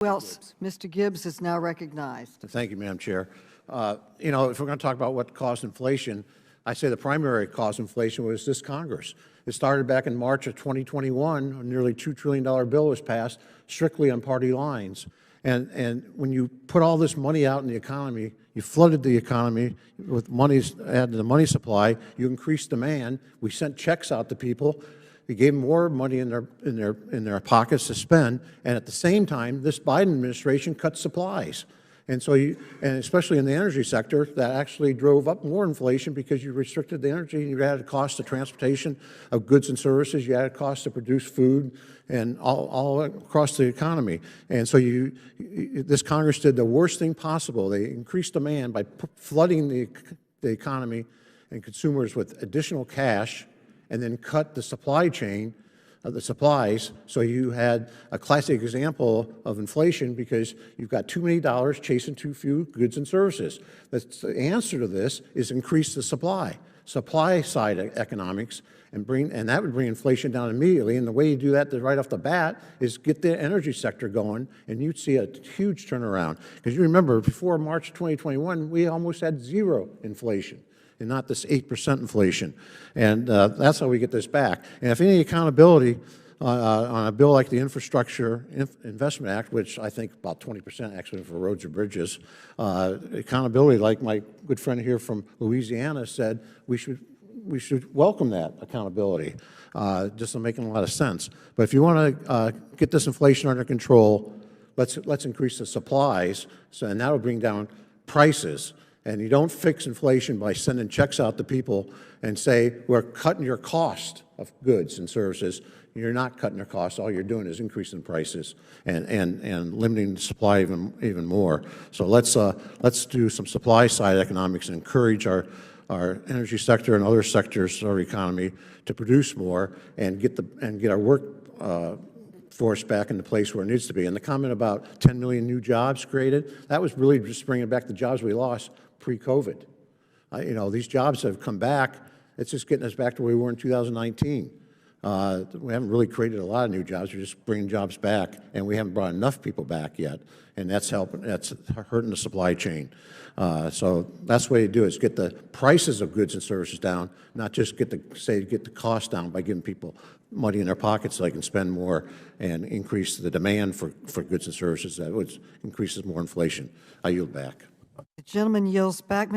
Well, Mr. Gibbs is now recognized. Thank you, Madam Chair. You know, if we're going to talk about what caused inflation, I say the primary cause of inflation was this Congress. It started back in March of 2021. A nearly $2 trillion bill was passed strictly on party lines. And when you put all this money out in the economy, you flooded the economy with money, added to the money supply, you increased demand. We sent checks out to people. We gave them more money in their pockets to spend, and at the same time, this Biden administration cut supplies. And so, and especially in the energy sector, that actually drove up more inflation because you restricted the energy, and you added cost of transportation of goods and services, you added cost to produce food, and all across the economy. And so this Congress did the worst thing possible. They increased demand by flooding the economy and consumers with additional cash, and then cut the supply chain of the supplies. So you had a classic example of inflation because you've got too many dollars chasing too few goods and services. The answer to this is increase the supply side economics, and that would bring inflation down immediately. And the way you do that right off the bat is get the energy sector going, and you'd see a huge turnaround. Because you remember, before March 2021, we almost had zero inflation, and not this 8% inflation. And that's how we get this back. And if any accountability on a bill like the Infrastructure Investment Act, which I think about 20% actually for roads or bridges, accountability, like my good friend here from Louisiana said, we should welcome that accountability. Just making a lot of sense. But if you want to get this inflation under control, let's increase the supplies, and that will bring down prices. And you don't fix inflation by sending checks out to people and say, we're cutting your cost of goods and services. You're not cutting their costs. All you're doing is increasing prices and limiting the supply even more. So let's do some supply side economics and encourage our energy sector and other sectors of our economy to produce more and get our work force back in the place where it needs to be. And the comment about 10 million new jobs created, that was really just bringing back the jobs we lost pre-COVID. You know, these jobs have come back. It's just getting us back to where we were in 2019. We haven't really created a lot of new jobs. We're just bringing jobs back, and we haven't brought enough people back yet. And that's hurting the supply chain. So that's the way to do it, is get the prices of goods and services down, not just get the cost down by giving people money in their pockets so they can spend more and increase the demand for goods and services. That increases more inflation. I yield back. The gentleman yields back.